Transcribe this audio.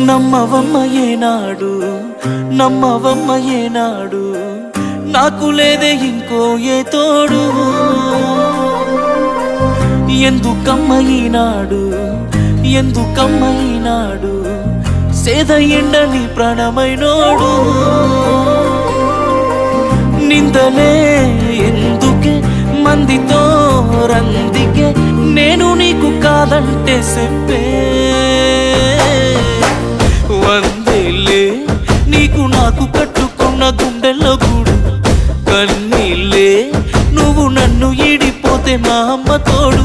నమ్మవమ్మ ఏనాడు నమ్మవమ్మ ఏనాడు నాకు లేదే ఇంకో ఏ తోడు ఎందుకమ్మ ఈనాడు ఎందుకమ్మ ఈనాడు సేద ఎండని ప్రాణమైనోడు నిందలే ఎందుకే మందితో రందికే నేను నీకు కాదంటే చెప్పే వందేలే నీకు నాకు కట్టుకున్న గుండెల్లో గూడు కన్నీళ్ళే నువ్వు నన్ను ఈడిపోతే మా అమ్మ తోడు